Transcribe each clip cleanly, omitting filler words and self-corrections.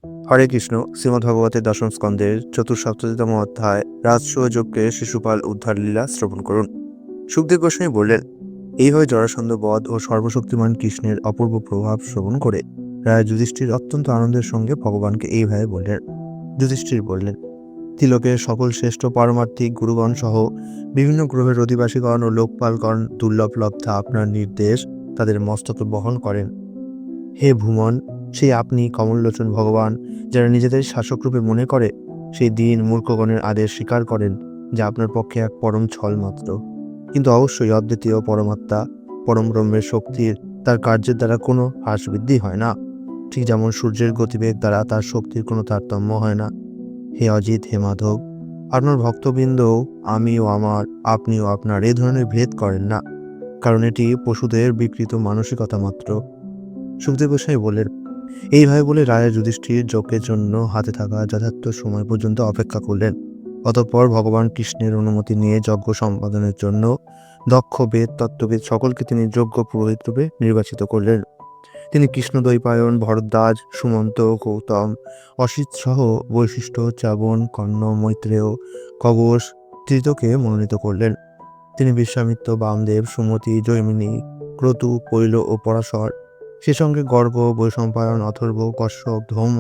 হরে কৃষ্ণ। শ্রীমদ্ভাগবতের দশম স্কন্ধের চতুঃসপ্ততিতম অধ্যায় রাজসূয় যজ্ঞে শিশুপাল উদ্ধার লীলা শ্রবণ করুন। সুখদেব গোস্বামী বললেন, এইভাবে জরাসন্ধ বধ ও সর্বশক্তিমান কৃষ্ণের অপূর্ব প্রভাব শ্রবণ করে রাজা যুধিষ্ঠির অত্যন্ত আনন্দের সঙ্গে ভগবানকে এইভাবে বললেন। যুধিষ্ঠির বললেন, তিলকের সকল শ্রেষ্ঠ পারমার্থিক গুরুগণ সহ বিভিন্ন গ্রহের অধিবাসীগণ ও লোকপালগণ দুর্লভ লব্ধা আপনার নির্দেশ তাদের মস্তকে বহন করেন। হে ভূমন, সেই আপনি কমললোচন ভগবান, যারা নিজেদের শাসকরূপে মনে করে সেই দিন মূর্খগণের আদেশ স্বীকার করেন, যা আপনার পক্ষে এক পরম ছল মাত্র। কিন্তু অবশ্যই অদ্বিতীয় পরমাত্মা পরম ব্রহ্মের শক্তির তার কার্যের দ্বারা কোনো হ্রাস বৃদ্ধি হয় না, ঠিক যেমন সূর্যের গতিবেগ দ্বারা তার শক্তির কোনো তারতম্য হয় না। হে অজিত, হে মাধব, আপনার ভক্তবৃন্দও আমি ও আমার, আপনি ও আপনার এই ধরনের ভেদ করেন না, কারণ এটি পশুদের বিকৃত মানসিকতা মাত্র। সুখদেব গোস্বামী বললেন, এইভাবে বলে রাজা যুধিষ্ঠির যজ্ঞের জন্য হাতে থাকা যথার্থ সময় পর্যন্ত অপেক্ষা করলেন। অতঃপর ভগবান কৃষ্ণের অনুমতি নিয়ে যজ্ঞ সম্পাদনের জন্য দক্ষ বেদ তত্ত্ববিদ সকলকে তিনি যোগ্য পুরোহিত রূপে নির্বাচিত করলেন। তিনি কৃষ্ণদ্বৈপায়ন, ভরদ্বাজ, সুমন্ত, গৌতম, অসিত সহ বৈশিষ্ট্য, চ্যবন, কর্ণ, মৈত্রেয়, খগোশ, তৃতীয়কে মনোনীত করলেন। তিনি বিশ্বামিত্র, বামদেব, সুমতি, জৈমিনী, ক্রতু, কৈল ও পরাশর, সে সঙ্গে গর্গ, বৈশম্পায়ন, অথর্ব, কশ্যপ, ধৌম,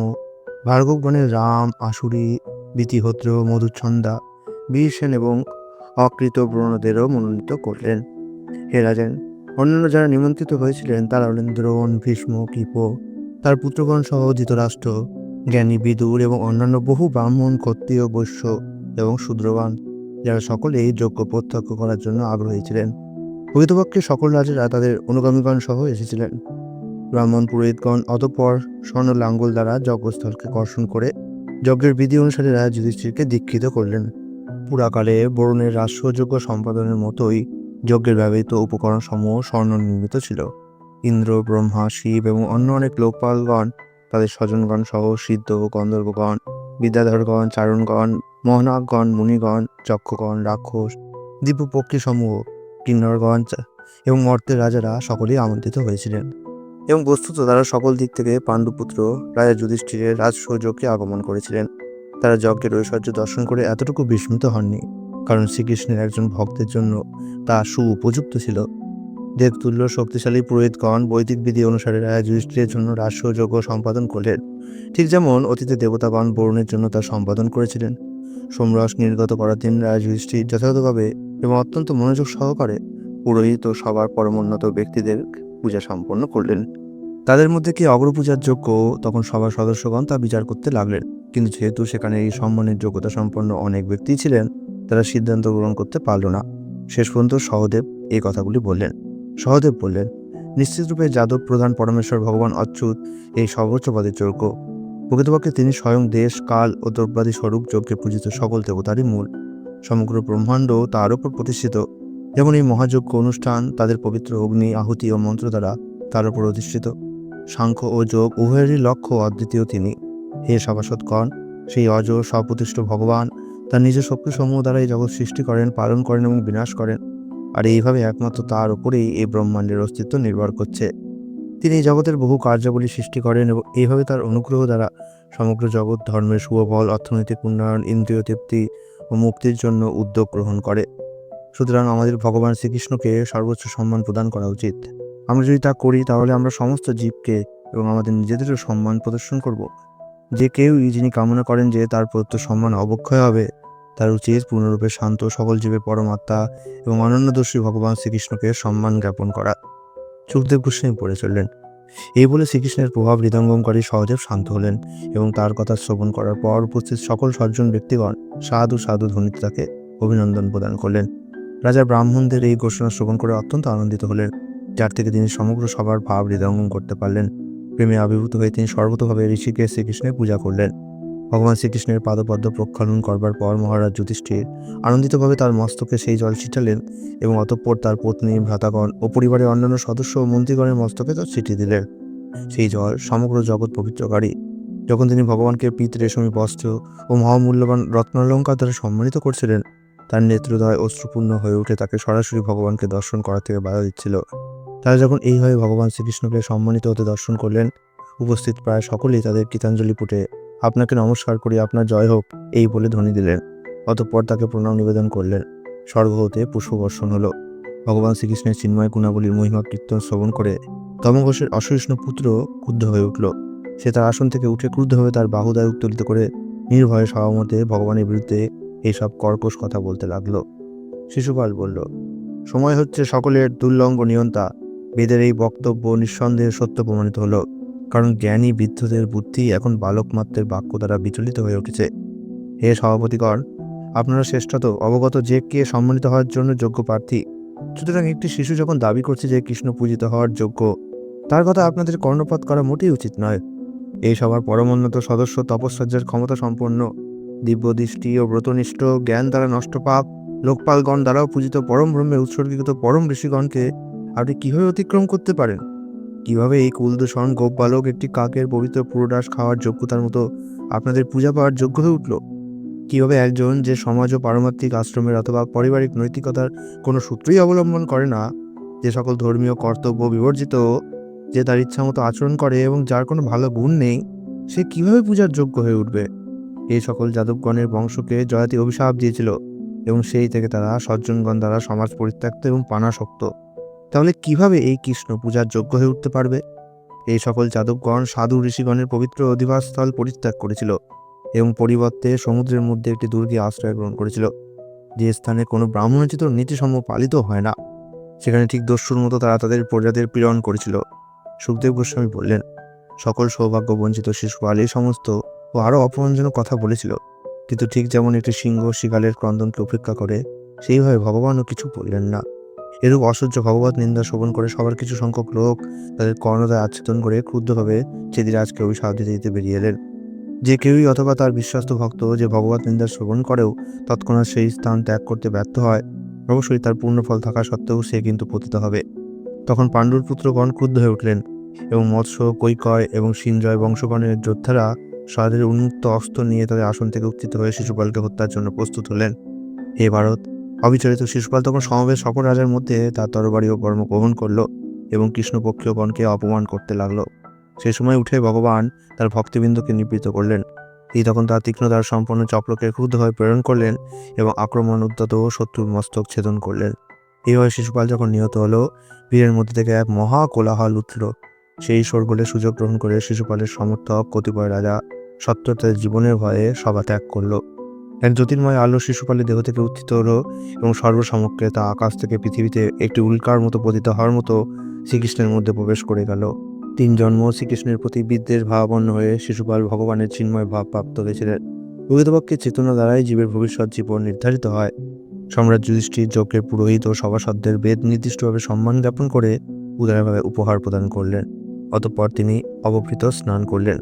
ভার্গবগণের রাম, আশুরি, বিতিহোত্র, মধুচ্ছন্দা, বীরসেন এবং অকৃত ব্রণদেরও মনোনীত করলেন। হে রাজেন, অন্যান্য যারা নিমন্ত্রিত হয়েছিলেন তারা হলেন দ্রোণ, ভীষ্ম, কৃপ, তার পুত্রগণ সহ ধৃতরাষ্ট্র, জ্ঞানী বিদুর এবং অন্যান্য বহু ব্রাহ্মণ, ক্ষত্রিয়, বৈশ্য এবং শূদ্রগণ, যারা সকলেই যজ্ঞ প্রত্যক্ষ করার জন্য আগ্রহী ছিলেন। প্রকৃতপক্ষে সকল রাজারা তাদের অনুগামীগণ সহ এসেছিলেন। ব্রাহ্মণ পুরোহিতগণ অতঃপর স্বর্ণ লাঙ্গল দ্বারা যজ্ঞস্থলকে কর্ষণ করে যজ্ঞের বিধি অনুসারে রাজা যুধিষ্ঠিরকে দীক্ষিত করলেন। পুরাকালে বরুণের রাজসযজ্ঞ সম্পাদনের মতোই যজ্ঞের ব্যবহৃত উপকরণ সমূহ স্বর্ণ নির্মিত ছিল। ইন্দ্র, ব্রহ্মা, শিব এবং অন্য অনেক লোকপালগণ তাদের স্বজনগণ সহ সিদ্ধ, গন্ধর্বগণ, বিদ্যাধরগণ, চারণগণ, মোহনাগণ, মুনিগণ, যক্ষগণ, রাক্ষস, দিব্যপক্ষী সমূহ, কিন্নরগণ এবং মর্তের রাজারা সকলেই আমন্ত্রিত হয়েছিলেন। এবং বস্তুত তারা সকল দিক থেকে পাণ্ডুপুত্র রাজা যুধিষ্ঠিরের রাজসৌযোগ্যে আগমন করেছিলেন। তারা যজ্ঞের ঐশ্বর্য দর্শন করে এতটুকু বিস্মিত হননি, কারণ শ্রীকৃষ্ণের একজন ভক্তের জন্য তা সুউপযুক্ত ছিল। দেবতুল্য শক্তিশালী পুরোহিতগণ বৈদিক বিধি অনুসারে রাজা যুধিষ্ঠিরের জন্য রাজসৌযোগ্য সম্পাদন করলেন, ঠিক যেমন অতীতে দেবতাগণ বরুণের জন্য তা সম্পাদন করেছিলেন। সোমরস নির্গত করার দিন রাজা যুধিষ্ঠির যথাযথভাবে এবং অত্যন্ত মনোযোগ সহকারে পুরোহিত ও সবার পরমোন্নত ব্যক্তিদের পূজা সম্পন্ন করলেন। তাদের মধ্যে কি অগ্রপূজার যোগ্য, তখন সবার সদস্যগণ তা বিচার করতে লাগলেন। কিন্তু যেহেতু সেখানে এই সম্মানের যোগ্যতা সম্পন্ন অনেক ব্যক্তি ছিলেন, তারা সিদ্ধান্ত গ্রহণ করতে পারল না। শেষ পর্যন্ত সহদেব এই কথাগুলি বললেন। সহদেব বললেন, নিশ্চিতরূপে যাদব প্রধান পরমেশ্বর ভগবান অচ্যুত এই সর্বোচ্চ পদের যোগ্য। প্রকৃতপক্ষে তিনি স্বয়ং দেশ, কাল ও দ্রব্যাদি স্বরূপ যজ্ঞে পূজিত সকল দেবতারই মূল। সমগ্র ব্রহ্মাণ্ড তার উপর প্রতিষ্ঠিত। যেমন এই মহাযজ্ঞ অনুষ্ঠান তাদের পবিত্র অগ্নি, আহুতি ও মন্ত্র দ্বারা তার উপর অধিষ্ঠিত। সাংখ্য ও যোগ উভয়েরই লক্ষ্য অদ্বিতীয় তিনি। হে সভাসদগণ, সেই অজ স্বপ্রতিষ্ঠ ভগবান তার নিজের শক্তিসমূহ দ্বারা এই জগৎ সৃষ্টি করেন, পালন করেন এবং বিনাশ করেন। আর এইভাবে একমাত্র তার উপরেই এই ব্রহ্মাণ্ডের অস্তিত্ব নির্ভর করছে। তিনি এই জগতের বহু কার্যাবলী সৃষ্টি করেন এবং এইভাবে তার অনুগ্রহ দ্বারা সমগ্র জগৎ ধর্মের শুভফল, অর্থনৈতিক উন্নয়ন, ইন্দ্রিয় তৃপ্তি ও মুক্তির জন্য উদ্যোগ গ্রহণ করে। সুতরাং আমাদের ভগবান শ্রীকৃষ্ণকে সর্বোচ্চ সম্মান প্রদান করা উচিত। আমরা যদি তা করি তাহলে আমরা সমস্ত জীবকে এবং আমাদের নিজেদেরও সম্মান প্রদর্শন করব। যে কেউই যিনি কামনা করেন যে তার প্রদত্ত সম্মান অবক্ষয় হবে, তার উচিত পূর্ণরূপে শান্ত, সকল জীবের পরমাত্মা এবং অনন্যদর্শী ভগবান শ্রীকৃষ্ণকে সম্মান জ্ঞাপন করা। সুখদেব গোস্বামী পড়ে চললেন। এই বলে শ্রীকৃষ্ণের প্রভাব হৃদয়ঙ্গমকারী সহদেব শান্ত হলেন এবং তার কথা শ্রবণ করার পর উপস্থিত সকল সজ্জন ব্যক্তিগণ সাধু সাধু ধ্বনিতে তাকে অভিনন্দন প্রদান করলেন। রাজা ব্রাহ্মণদের এই ঘোষণা শ্রবণ করে অত্যন্ত আনন্দিত হলেন, যার থেকে তিনি সমগ্র সবার ভাব হৃদয়ঙ্গম করতে পারলেন। প্রেমে আবির্ভূত হয়ে তিনি সর্বতভাবে ঋষিকেশ শ্রীকৃষ্ণের পূজা করলেন। ভগবান শ্রীকৃষ্ণের পাদপদ্ম প্রক্ষালন করবার পর মহারাজ যুধিষ্ঠির আনন্দিতভাবে তার মস্তকে সেই জল ছিটালেন এবং অতঃপর তার পত্নী, ভ্রাতাগণ ও পরিবারের অন্যান্য সদস্য ও মন্ত্রীগণের মস্তকে তা ছিটিয়ে দিলেন। সেই জল সমগ্র জগৎ পবিত্রকারী। যখন তিনি ভগবানকে পীত রেশমী বস্ত্র ও মহামূল্যবান রত্নালঙ্কার দ্বারা সম্মানিত করছিলেন, তার নেত্রদ্বয় অশ্রুপূর্ণ হয়ে উঠে তাকে সরাসরি ভগবানকে দর্শন করা থেকে বাধা দিচ্ছিল। তারা যখন এইভাবে ভগবান শ্রীকৃষ্ণকে সম্মানিত হতে দর্শন করলেন, উপস্থিত প্রায় সকলেই তাদের কৃতাঞ্জলি পুটে আপনাকে নমস্কার করি, আপনার জয় হোক এই বলে ধ্বনি দিলেন। অতঃপর তাকে প্রণাম নিবেদন করলেন। স্বর্গ হতে পুষ্পবর্ষণ হলো। ভগবান শ্রীকৃষ্ণের চিন্ময় গুণাবলীর মহিমা কীর্তন শ্রবণ করে তমঘোষের অসহিষ্ণু পুত্র ক্রুদ্ধ হয়ে উঠল। সে তার আসন থেকে উঠে ক্রুদ্ধ হয়ে তার বাহুদায় উত্তোলিত করে নির্ভয়ে সহমতে ভগবানের বিরুদ্ধে এইসব কর্কশ কথা বলতে লাগলো। শিশুপাল বলল, সময় হচ্ছে সকলের দুর্লঙ্গ নিয়ন্তা। বেদের এই বক্তব্য নিঃসন্দেহে সত্য প্রমাণিত হলো, কারণ জ্ঞানী বৃদ্ধদের বুদ্ধি এখন বালক মাত্রের বাক্য দ্বারা বিচলিত হয়ে উঠেছে। হে সভাপতিগণ, আপনারা শ্রেষ্ঠত অবগত যে কে সম্মানিত হওয়ার জন্য যোগ্য প্রার্থী। সুতরাং একটি শিশু যখন দাবি করছে যে কৃষ্ণ পূজিত হওয়ার যোগ্য, তার কথা আপনাদের কর্ণপাত করা মোটেই উচিত নয়। এই সভার পরমোন্নত সদস্য তপস্যার ক্ষমতা সম্পন্ন, দিব্য দৃষ্টি ও ব্রতনিষ্ঠ, জ্ঞান দ্বারা নষ্ট পাপ, লোকপালগণ দ্বারাও পূজিত পরম ব্রহ্মে উৎসর্গীকৃত পরম ঋষিগণকে আপনি কিভাবে অতিক্রম করতে পারেন? কিভাবে এই কুলদূষণ গোপ বালক একটি কাকের পবিত্র পুরোডাস খাওয়ার যোগ্যতার মতো আপনাদের পূজা পাওয়ার যোগ্য হয়ে উঠল? কিভাবে একজন যে সমাজ ও পারমাত্মিক আশ্রমের অথবা পারিবারিক নৈতিকতার কোনো সূত্রই অবলম্বন করে না, যে সকল ধর্মীয় কর্তব্য বিবর্জিত, যে তার ইচ্ছা মতো আচরণ করে এবং যার কোনো ভালো গুণ নেই, সে কিভাবে পূজার যোগ্য হয়ে উঠবে? এই সকল যাদবগণের বংশকে জয়াতি অভিশাপ দিয়েছিল এবং সেই থেকে তারা সজ্জনগণ দ্বারা সমাজ পরিত্যক্ত এবং পানাসক্ত। তাহলে কিভাবে এই কৃষ্ণ পূজার যোগ্য হয়ে উঠতে পারবে? এই সকল যাদবগণ সাধু ঋষিগণের পবিত্র অধিবাসস্থল পরিত্যাগ করেছিল এবং পরিবর্তে সমুদ্রের মধ্যে একটি দুর্গে আশ্রয় গ্রহণ করেছিল, যে স্থানে কোনো ব্রাহ্মণোচিত নীতিসমূহ পালিত হয় না। সেখানে ঠিক দস্যুর মতো তারা তাদের প্রজাদের পীড়ন করেছিল। সুখদেব গোস্বামী বললেন, সকল সৌভাগ্য বঞ্চিত শিশুপাল এই সমস্ত ও আরও অপমানজনক কথা বলেছিল, কিন্তু ঠিক যেমন একটি সিংহ শিকালের ক্রন্দনকে উপেক্ষা করে, সেইভাবে ভগবানও কিছু বললেন না। এরূপ অসহ্য ভগবত নিন্দা শোভন করে সবার কিছু সংখ্যক লোক তাদের কর্ণদায় আচ্ছাদন করে ক্রুদ্ধভাবে চেদিরাজকে অভিশাপ দিতে দিতে বেরিয়ে এলেন। যে কেউই অথবা তার বিশ্বস্ত ভক্ত যে ভগবত নিন্দা শ্রবণ করেও তৎক্ষণাৎ সেই স্থান ত্যাগ করতে ব্যর্থ হয়, অবশ্যই তার পূর্ণ ফল থাকা সত্ত্বেও সে কিন্তু পতিত হবে। তখন পাণ্ডুর পুত্রগণ ক্রুদ্ধ হয়ে উঠলেন এবং মৎস্য, কৈকয় এবং সিঞ্জয় বংশগণের যোদ্ধারা স্বাদের উন্মুক্ত অস্ত্র নিয়ে তাদের আসন থেকে উত্থিত হয়ে শিশুপালকে হত্যার জন্য প্রস্তুত হলেন। হে ভারত, অবিচলিত শিশুপাল তখন সমবেত সকল রাজার মধ্যে তার তরবারি ও কর্ম গ্রহণ করল এবং কৃষ্ণপক্ষীয়গণকে অপমান করতে লাগলো। সে সময় উঠে ভগবান তার ভক্তবৃন্দকে নিবৃত্ত করলেন। এই তখন তার তীক্ষ্ণতার সম্পন্ন চক্রকে ক্রুদ্ধভাবে প্রেরণ করলেন এবং আক্রমণ উদ্যত শত্রুর মস্তক ছেদন করলেন। এইভাবে শিশুপাল যখন নিহত হলো, ভিড়ের মধ্যে থেকে এক মহা কোলাহল উঠল। সেই শোরগোলের সুযোগ গ্রহণ করে শিশুপালের সমর্থক কতিপয় রাজা সত্ত্বর তাদের জীবনের ভয়ে সভা ত্যাগ করল। এক জ্যোতির্ময় আলো শিশুপালের দেহ থেকে উত্থিত হলো এবং সর্বসমক্ষে তা আকাশ থেকে পৃথিবীতে একটি উল্কার মতো পতিত হওয়ার মতো শ্রীকৃষ্ণের মধ্যে প্রবেশ করে গেল। 3 জন্ম শ্রীকৃষ্ণের প্রতি বিদ্বেষ ভাবাপন্ন হয়ে শিশুপাল ভগবানের চিন্ময় ভাব প্রাপ্ত হয়েছিলেন। প্রকৃতপক্ষে চেতনা দ্বারাই জীবের ভবিষ্যৎ জীবন নির্ধারিত হয়। সম্রাট যুধিষ্ঠির যজ্ঞের পুরোহিত ও সভাসদদের বেদ নির্দিষ্টভাবে সম্মান জ্ঞাপন করে উদারভাবে উপহার প্রদান করলেন। অতঃপর তিনি অবভৃত স্নান করলেন।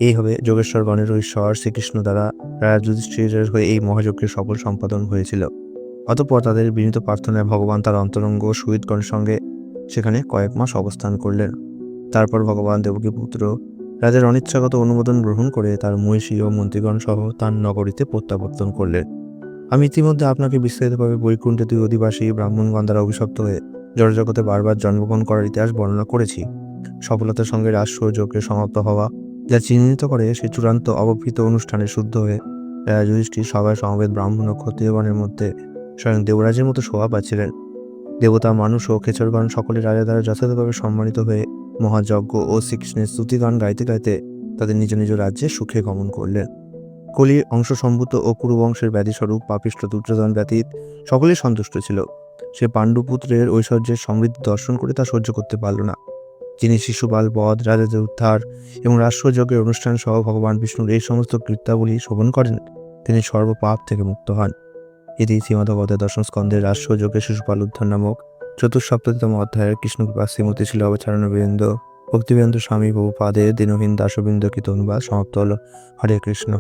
এইভাবে যোগেশ্বরগণের ঈশ্বর শ্রীকৃষ্ণ দ্বারা রাজা যুধিষ্ঠিরের হয়ে এই মহাযজ্ঞের সফল সম্পাদন হয়েছিল। অতঃপর তাদের বিনীত প্রার্থনায় ভগবান তার অন্তরঙ্গ সুহৃদগণের সঙ্গে সেখানে কয়েক মাস অবস্থান করলেন। তারপর ভগবান দেবকীপুত্র রাজার অনিচ্ছাগত অনুমোদন গ্রহণ করে তার মহিষী ও মন্ত্রীগণ সহ তার নগরীতে প্রত্যাবর্তন করলেন। আমি ইতিমধ্যে আপনাকে বিস্তারিতভাবে বৈকুণ্ঠে 2 অধিবাসী ব্রাহ্মণগণ দ্বারা অভিশপ্ত হয়ে জড়জগতে বারবার জন্মগ্রহণ করার ইতিহাস বর্ণনা করেছি। সফলতার সঙ্গে রাষ্ট্র যজ্ঞের সমাপ্ত হওয়া যা চিহ্নিত করে সে চূড়ান্ত অবভৃত অনুষ্ঠানে শুদ্ধ হয়ে রাজা যুধিষ্ঠির সভায় সমবেত ব্রাহ্মণ ও ক্ষত্রিয়গণের মধ্যে স্বয়ং দেবরাজের মতো শোভা পাচ্ছিলেন। দেবতা, মানুষ ও খেচরগণ সকলে রাজা দ্বারা যথাযথভাবে সম্মানিত হয়ে মহাযজ্ঞ ও শ্রীকৃষ্ণের স্তুতিগান গাইতে গাইতে তাদের নিজ নিজ রাজ্যে সুখে গমন করলেন। কলির অংশসম্ভূত ও কুরুবংশের ব্যাধিস্বরূপ পাপিষ্ঠ দুর্যোধন ব্যতীত সকলেই সন্তুষ্ট ছিল। সে পাণ্ডুপুত্রের ঐশ্বর্যের সমৃদ্ধি দর্শন করে তা সহ্য করতে পারল না। যিনি শিশুপাল বধ, রাজাদের উদ্ধার এবং রাষ্ট্রযজ্ঞের অনুষ্ঠান সহ ভগবান বিষ্ণুর এই সমস্ত কৃত্যাবলী শোভন করেন, তিনি সর্বপাপ থেকে মুক্ত হন। এটি শ্রীমদ্ভগবদ্গীতার দশম স্কন্ধের রাষ্ট্রযজ্ঞে শিশুপাল উদ্ধার নামক চতুঃসপ্ততিতম অধ্যায়ের কৃষ্ণকৃপা শ্রীমতী ছিল অবচারণবৃন্দ ভক্তিবেন্দ্র স্বামী প্রভুপাদের দীনহীন দাসবৃন্দ কৃত অনুবাদ সমাপ্ত হল। হরে কৃষ্ণ।